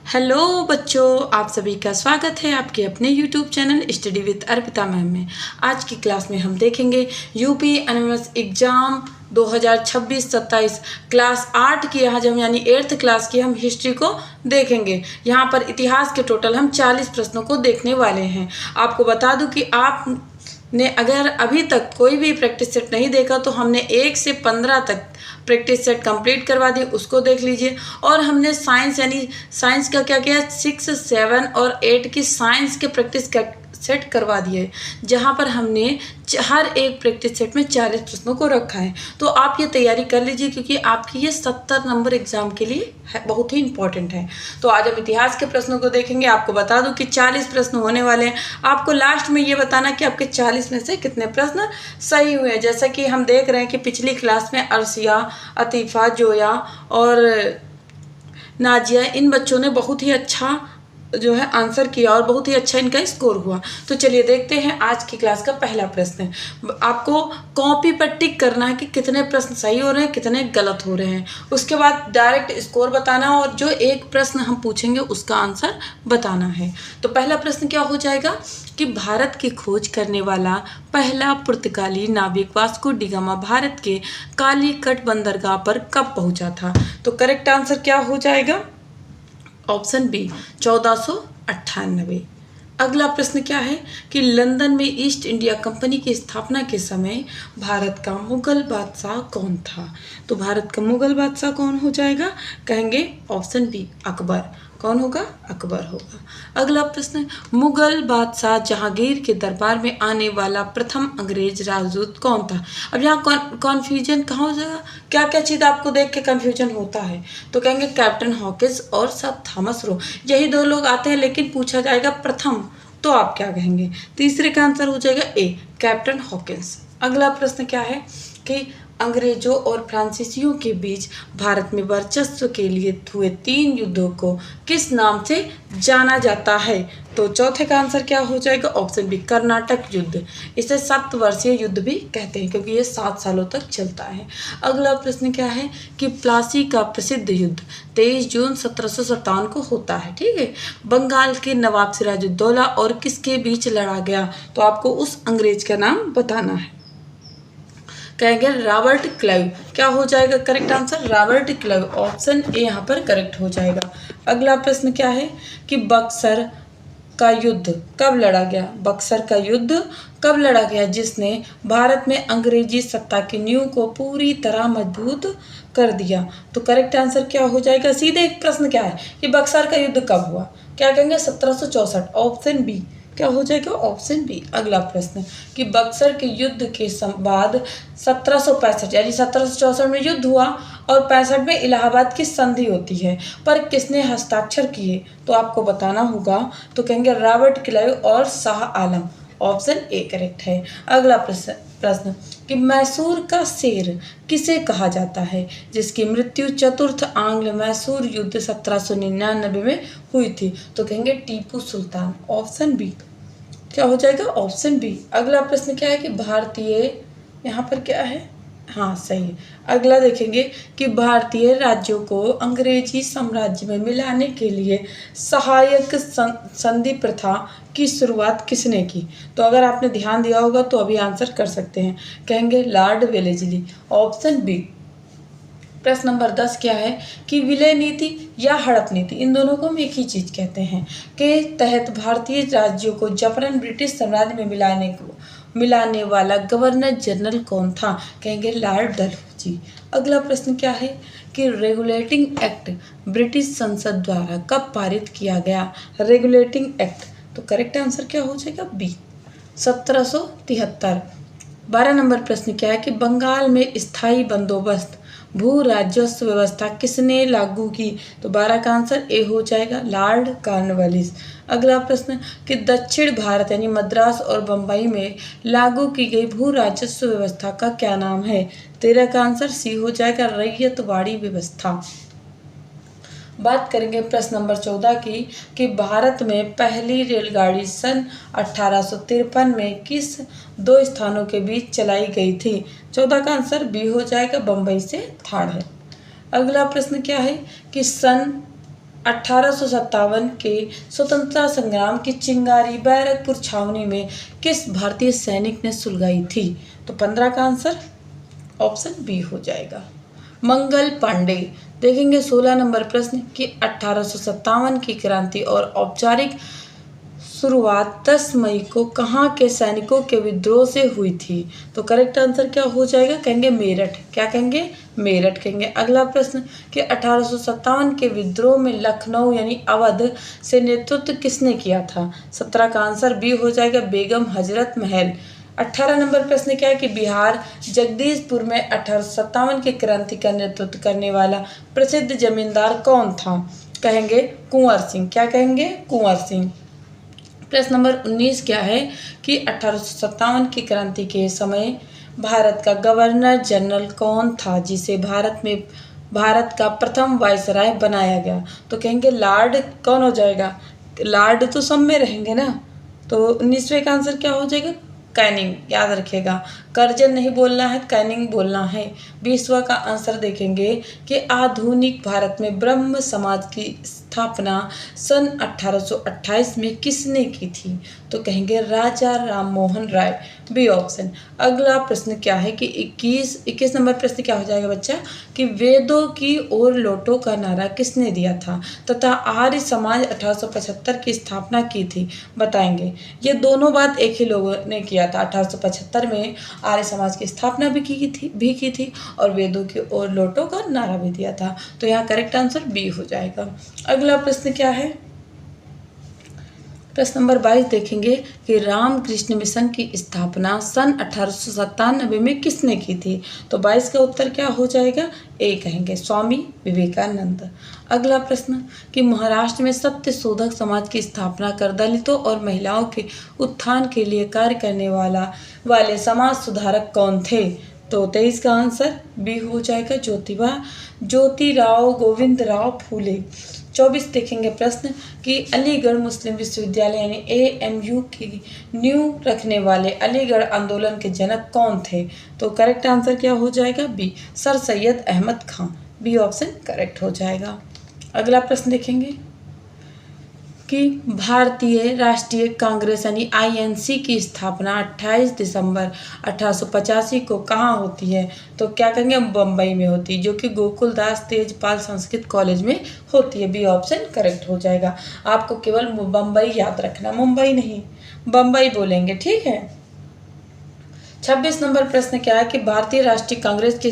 Hello बच्चों, आप सभी का स्वागत है आपके अपने YouTube channel study with Arpita ma'am में। आज की क्लास में हम देखेंगे यूपी एनएमएस एग्ज़ाम 2026-27 क्लास 8 की आज हम यानी 8th क्लास की हम हिस्ट्री को देखेंगे। यहाँ पर इतिहास के टोटल हम 40 प्रश्नों को देखने वाले हैं। आपको बता दूँ कि आपने अगर अभी तक कोई भी प्रैक्टिस सेट नहीं देखा तो हमने 1 से 15 तक प्रैक्टिस सेट कंप्लीट करवा दी, उसको देख लीजिए। और हमने साइंस यानी साइंस का क्या किया, 6, 7 और 8 की साइंस के प्रैक्टिस सेट करवा दिए, जहाँ पर हमने हर एक प्रैक्टिस सेट में 40 प्रश्नों को रखा है। तो आप ये तैयारी कर लीजिए क्योंकि आपकी ये 70 नंबर एग्जाम के लिए बहुत ही इंपॉर्टेंट है। तो आज हम इतिहास के प्रश्नों को देखेंगे। आपको बता दूं कि 40 प्रश्न होने वाले हैं। आपको लास्ट में ये बताना कि आपके 40 में से कितने प्रश्न सही हुए हैं। जैसा कि हम देख रहे हैं कि पिछली क्लास में अर्शिया, अतीफ़ा, जोया और नाजिया, इन बच्चों ने बहुत ही अच्छा जो है आंसर किया और बहुत ही अच्छा इनका स्कोर हुआ। तो चलिए देखते हैं आज की क्लास का पहला प्रश्न। आपको कॉपी पर टिक करना है कि कितने प्रश्न सही हो रहे हैं, कितने गलत हो रहे हैं। उसके बाद डायरेक्ट स्कोर बताना और जो एक प्रश्न हम पूछेंगे उसका आंसर बताना है। तो पहला प्रश्न क्या हो जाएगा कि भारत की खोज करने वाला पहला पुर्तगाली नाविक वास्को डी गामा भारत के कालीकट बंदरगाह पर कब पहुंचा था। तो करेक्ट आंसर क्या हो जाएगा, ऑप्शन बी 1498। अगला प्रश्न क्या है कि लंदन में ईस्ट इंडिया कंपनी की स्थापना के समय भारत का मुगल बादशाह कौन था। तो भारत का मुगल बादशाह कौन हो जाएगा, कहेंगे ऑप्शन बी अकबर। कौन होगा, अकबर होगा। अगला प्रश्न, मुगल बादशाह जहांगीर के दरबार में आने वाला प्रथम अंग्रेज राजदूत कौन था। अब यहाँ कॉन्फ्यूजन कहाँ हो जाएगा, क्या क्या चीज़ आपको देख के कन्फ्यूजन होता है। तो कहेंगे कैप्टन हॉकिंस और सर थॉमस रो, यही दो लोग आते हैं, लेकिन पूछा जाएगा प्रथम तो आप क्या कहेंगे। तीसरे का आंसर हो जाएगा ए कैप्टन हॉकिंस। अगला प्रश्न क्या है कि अंग्रेजों और फ्रांसीसियों के बीच भारत में वर्चस्व के लिए हुए 3 युद्धों को किस नाम से जाना जाता है। तो चौथे का आंसर क्या हो जाएगा, ऑप्शन बी कर्नाटक युद्ध। इसे 7 वर्षीय युद्ध भी कहते हैं क्योंकि ये 7 सालों तक चलता है। अगला प्रश्न क्या है कि प्लासी का प्रसिद्ध युद्ध 23 जून 1757 को होता है, ठीक है। बंगाल के नवाब सिराजुद्दौला और किसके बीच लड़ा गया। तो आपको उस अंग्रेज का नाम बताना है, कहेंगे रॉबर्ट क्लाइव। क्या हो जाएगा correct answer, Robert Clive. Option A यहाँ पर करेक्ट हो जाएगा। अगला प्रश्न क्या है कि बक्सर का युद्ध कब लड़ा गया। बक्सर का युद्ध कब लड़ा गया जिसने भारत में अंग्रेजी सत्ता की नींव को पूरी तरह मजबूत कर दिया। तो करेक्ट आंसर क्या हो जाएगा, सीधे एक प्रश्न क्या है कि बक्सर का युद्ध कब हुआ, क्या कहेंगे 1764। ऑप्शन बी क्या हो जाएगा, ऑप्शन बी। अगला प्रश्न कि बक्सर के युद्ध के बाद 1765 यानी 1764 में युद्ध हुआ और 65 में इलाहाबाद की संधि होती है, पर किसने हस्ताक्षर किए। तो आपको बताना होगा, तो कहेंगे रॉबर्ट क्लाइव और Shah Alam. Option A correct है। अगला प्रश्न कि मैसूर का शेर किसे कहा जाता है जिसकी मृत्यु चतुर्थ आंग्ल मैसूर युद्ध 1799 में हुई थी। तो कहेंगे टीपू सुल्तान। ऑप्शन बी क्या हो जाएगा, ऑप्शन बी। अगला प्रश्न क्या है कि भारतीय, यहाँ पर क्या है, हाँ सही है। अगला देखेंगे कि भारतीय राज्यों को अंग्रेजी साम्राज्य में मिलाने के लिए सहायक संधि प्रथा की शुरुआत किसने की। तो अगर आपने ध्यान दिया होगा तो अभी आंसर कर सकते हैं, कहेंगे लॉर्ड वेलेस्ली। Option B. प्रश्न नंबर 10 क्या है कि विलय नीति या हड़प नीति, इन दोनों को हम एक ही चीज कहते हैं, के तहत भारतीय राज्यों को जबरन ब्रिटिश साम्राज्य में मिलाने वाला गवर्नर जनरल कौन था। कहेंगे लॉर्ड डलहौजी। अगला प्रश्न क्या है कि रेगुलेटिंग एक्ट ब्रिटिश संसद द्वारा कब पारित किया गया। रेगुलेटिंग एक्ट, तो करेक्ट आंसर क्या हो जाएगा, बी 1773। 12 नंबर प्रश्न क्या है कि बंगाल में स्थायी बंदोबस्त भू राजस्व व्यवस्था किसने लागू की। तो 12 का आंसर ए हो जाएगा, लॉर्ड कॉर्नवालिस। अगला प्रश्न कि दक्षिण भारत यानी मद्रास और बम्बई में लागू की गई भू राजस्व व्यवस्था का क्या नाम है। 13 का आंसर सी हो जाएगा, रैयतवाड़ी व्यवस्था। बात करेंगे प्रश्न नंबर 14 की कि भारत में पहली रेलगाड़ी सन 1853 में किस 2 स्थानों के बीच चलाई गई थी। 14 का आंसर बी हो जाएगा, बम्बई से थाड़ है। अगला प्रश्न क्या है कि सन 1857 के स्वतंत्रता संग्राम की चिंगारी बैरकपुर छावनी में किस भारतीय सैनिक ने सुलगाई थी? तो 15 का आंसर ऑप्शन बी हो जाएगा, मंगल पांडे। देखेंगे 16 नंबर प्रश्न कि 1857 की क्रांति और औपचारिक शुरुआत 10 मई को कहाँ के सैनिकों के विद्रोह से हुई थी? तो करेक्ट आंसर क्या हो जाएगा? कहेंगे मेरठ। क्या कहेंगे? मेरठ कहेंगे। अगला प्रश्न कि 1857 के विद्रोह में लखनऊ यानी अवध से नेतृत्व किसने किया था? 17 का आंसर बी हो जाएगा, बेगम हजरत महल। 18 नंबर प्रश्न क्या है कि बिहार जगदीशपुर में 1857 की क्रांति का नेतृत्व करने वाला प्रसिद्ध जमींदार कौन था? कहेंगे कुंवर सिंह। क्या कहेंगे? कुंवर सिंह। प्रश्न नंबर 19 क्या है कि 1857 की क्रांति के समय भारत का गवर्नर जनरल कौन था जिसे भारत का प्रथम वायसराय बनाया गया? तो कहेंगे लॉर्ड। कौन हो जाएगा? लॉर्ड तो सब में रहेंगे ना, तो 19वें का आंसर क्या हो जाएगा? कैनिंग। याद रखिएगा, कर्जन नहीं बोलना है, कैनिंग बोलना है। 20वां का आंसर देखेंगे कि आधुनिक भारत में ब्रह्म समाज की स्थापना सन 1828 में किसने की थी? तो कहेंगे राजा राम मोहन राय, बी ऑप्शन। अगला प्रश्न क्या है कि 21 नंबर प्रश्न क्या हो जाएगा बच्चा कि वेदों की ओर लौटो का नारा किसने दिया था तथा आर्य समाज 1875 की स्थापना की थी? बताएंगे। ये दोनों बात एक ही लोगों ने किया था। 1875 में आर्य समाज की स्थापना भी की थी और वेदों की ओर लौटो का नारा भी दिया था। तो यहाँ करेक्ट आंसर बी हो जाएगा। अगला प्रश्न क्या है? प्रश्न नंबर 22 देखेंगे कि रामकृष्ण मिशन की स्थापना सन 1897 में किसने की थी? तो 22 का उत्तर क्या हो जाएगा? ए कहेंगे, स्वामी विवेकानंद। अगला प्रश्न कि महाराष्ट्र में सत्य शोधक समाज की स्थापना कर दलितों और महिलाओं के उत्थान के लिए कार्य करने वाले समाज सुधारक कौन थे? तो 23 का आंसर बी हो जाएगा, ज्योतिराव गोविंद राव फूले। 24 देखेंगे प्रश्न कि अलीगढ़ मुस्लिम विश्वविद्यालय यानी AMU की नींव रखने वाले अलीगढ़ आंदोलन के जनक कौन थे? तो करेक्ट आंसर क्या हो जाएगा? बी, सर सैयद अहमद खां। बी ऑप्शन करेक्ट हो जाएगा। अगला प्रश्न देखेंगे कि भारतीय राष्ट्रीय कांग्रेस यानी INC की स्थापना 28 दिसंबर 1885 को कहाँ होती है? तो क्या कहेंगे? बम्बई में होती है, जो कि गोकुलदास तेजपाल संस्कृत कॉलेज में होती है। बी ऑप्शन करेक्ट हो जाएगा। आपको केवल बम्बई याद रखना, मुंबई नहीं, बम्बई बोलेंगे, ठीक है। 26 नंबर प्रश्न क्या है कि भारतीय राष्ट्रीय कांग्रेस के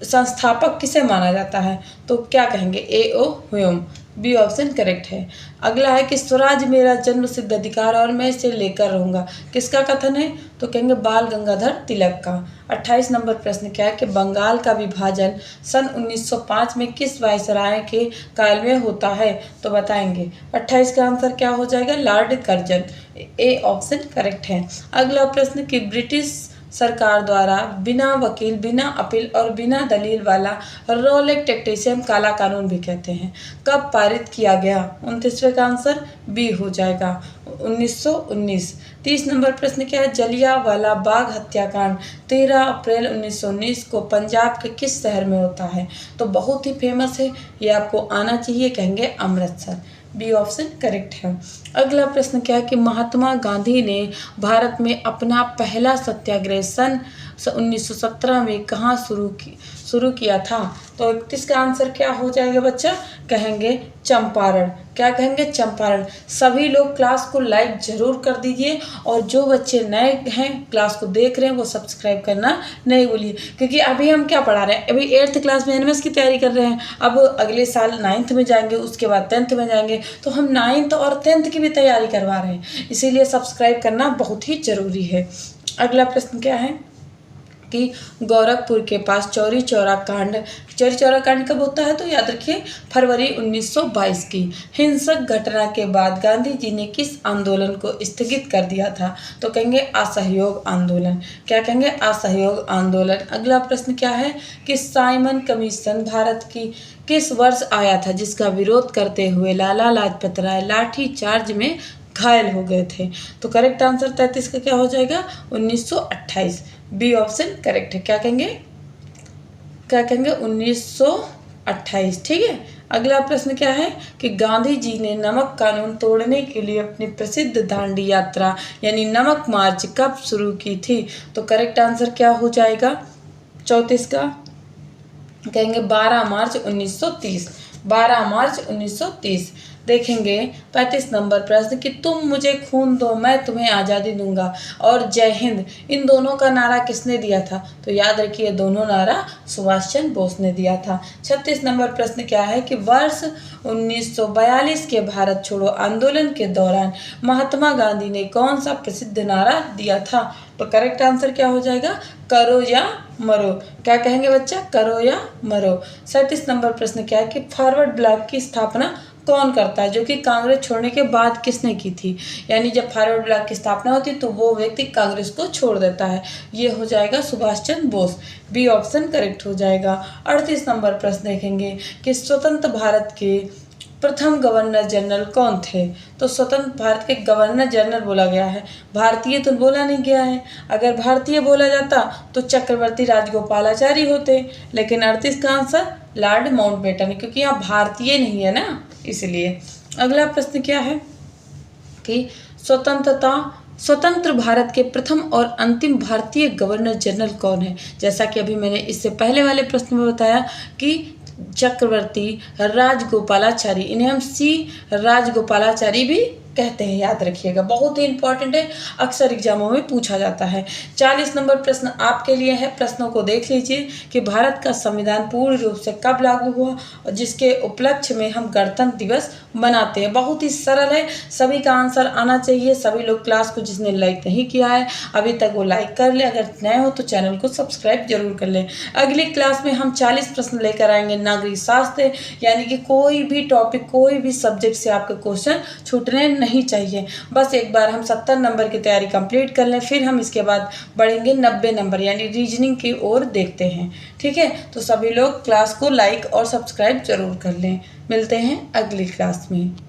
संस्थापक किसे माना जाता है? तो क्या कहेंगे? A.O. Hume. B option correct है। अगला है कि स्वराज मेरा जन्म सिद्ध अधिकार और मैं इसे लेकर रहूंगा, किसका कथन है? तो कहेंगे बाल गंगाधर तिलक का। 28 नंबर प्रश्न क्या है कि बंगाल का विभाजन सन 1905 में किस वायसराय के काल में होता है? तो बताएंगे। 28 का आंसर क्या हो जाएगा? Lord Curzon. A option correct है। अगला प्रश्न कि ब्रिटिश सरकार द्वारा बिना वकील, बिना अपील और बिना दलील वाला रोल एक्ट जिसे हम काला कानून भी कहते हैं, कब पारित किया गया? 29वें का आंसर बी हो जाएगा, 1919। 30 नंबर प्रश्न क्या है? जलियांवाला बाग हत्याकांड 13 अप्रैल 1919 को पंजाब के किस शहर में होता है? तो बहुत ही फेमस है, ये आपको आना चाहिए, कहेंगे अमृतसर। बी ऑप्शन करेक्ट है। अगला प्रश्न क्या है कि महात्मा गांधी ने भारत में अपना पहला सत्याग्रह सन 1917 में कहाँ शुरू किया था? तो 31 का आंसर क्या हो जाएगा बच्चा? कहेंगे चंपारण। क्या कहेंगे? चंपारण। सभी लोग क्लास को लाइक जरूर कर दीजिए और जो बच्चे नए हैं क्लास को देख रहे हैं वो सब्सक्राइब करना नहीं भूलिए, क्योंकि अभी हम क्या पढ़ा रहे हैं? अभी 8th क्लास में एनिमल्स की तैयारी कर रहे हैं, अब अगले साल 9th में जाएंगे, उसके बाद 10th में जाएंगे, तो हम 9th और 10th की भी तैयारी करवा रहे हैं, इसीलिए सब्सक्राइब करना बहुत ही जरूरी है। अगला प्रश्न क्या है कि गोरखपुर के पास चौरी चौरा कांड कब होता है? तो याद रखिए फरवरी 1922 की हिंसक घटना के बाद गांधी जी ने किस आंदोलन को स्थगित कर दिया था? तो कहेंगे असहयोग आंदोलन। क्या कहेंगे? असहयोग आंदोलन। अगला प्रश्न क्या है कि साइमन कमीशन भारत की किस वर्ष आया था जिसका विरोध करते हुए लाला लाजपत राय लाठी चार्ज में घायल हो गए थे? तो करेक्ट आंसर 33 का क्या हो जाएगा? 1928। बी ऑप्शन करेक्ट है। क्या कहेंगे? 1928, ठीक है। अगला प्रश्न क्या है कि गांधी जी ने नमक कानून तोड़ने के लिए अपनी प्रसिद्ध दांडी यात्रा यानी नमक मार्च कब शुरू की थी? तो करेक्ट आंसर क्या हो जाएगा 34 का? कहेंगे 12 मार्च 1930। 12 मार्च 1930। देखेंगे 35 नंबर प्रश्न कि तुम मुझे खून दो मैं तुम्हें आज़ादी दूंगा और जय हिंद, इन दोनों का नारा किसने दिया था? तो याद रखिए दोनों नारा सुभाष चंद्र बोस ने दिया था। 36 नंबर प्रश्न क्या है कि वर्ष 1942 के भारत छोड़ो आंदोलन के दौरान महात्मा गांधी ने कौन सा प्रसिद्ध नारा दिया था? तो करेक्ट आंसर क्या हो जाएगा? करो या मरो। क्या कहेंगे बच्चा? करो या मरो। 37 नंबर प्रश्न क्या है कि फॉरवर्ड ब्लॉक की स्थापना कौन करता है, जो कि कांग्रेस छोड़ने के बाद किसने की थी? यानी जब फॉरवर्ड ब्लॉक की स्थापना होती तो वो व्यक्ति कांग्रेस को छोड़ देता है। ये हो जाएगा Subhash Chandra Bose. B option correct हो जाएगा। 38 नंबर प्रश्न देखेंगे कि स्वतंत्र भारत के प्रथम गवर्नर जनरल कौन थे? तो स्वतंत्र भारत के गवर्नर जनरल बोला गया है, भारतीय तो बोला नहीं गया है। अगर भारतीय बोला जाता तो चक्रवर्ती राजगोपालाचारी होते, लेकिन 38 का आंसर लॉर्ड माउंटबेटन, क्योंकि यहाँ भारतीय नहीं है ना, इसलिए। अगला प्रश्न क्या है कि स्वतंत्र भारत के प्रथम और अंतिम भारतीय गवर्नर जनरल कौन है? जैसा कि अभी मैंने इससे पहले वाले प्रश्न में बताया कि चक्रवर्ती राजगोपालाचारी, इन्हें हम सी राजगोपालाचारी भी कहते हैं, याद रखिएगा, बहुत ही इंपॉर्टेंट है, अक्सर एग्जामों में पूछा जाता है। 40 नंबर प्रश्न आपके लिए है, प्रश्नों को देख लीजिए कि भारत का संविधान पूर्ण रूप से कब लागू हुआ और जिसके उपलक्ष्य में हम गणतंत्र दिवस मनाते हैं। बहुत ही सरल है, सभी का आंसर आना चाहिए। सभी लोग क्लास को जिसने लाइक नहीं किया है अभी तक वो लाइक कर ले, अगर नए हो तो चैनल को सब्सक्राइब जरूर कर लें। अगली क्लास में हम 40 प्रश्न लेकर आएंगे नागरिक शास्त्र, यानी कि कोई भी टॉपिक कोई भी सब्जेक्ट से आपके क्वेश्चन छूटने नहीं चाहिए। बस एक बार हम 70 नंबर की तैयारी कंप्लीट कर लें, फिर हम इसके बाद बढ़ेंगे 90 नंबर यानी रीजनिंग की ओर देखते हैं। ठीक है, तो सभी लोग क्लास को लाइक और सब्सक्राइब जरूर कर लें। मिलते हैं अगली क्लास में।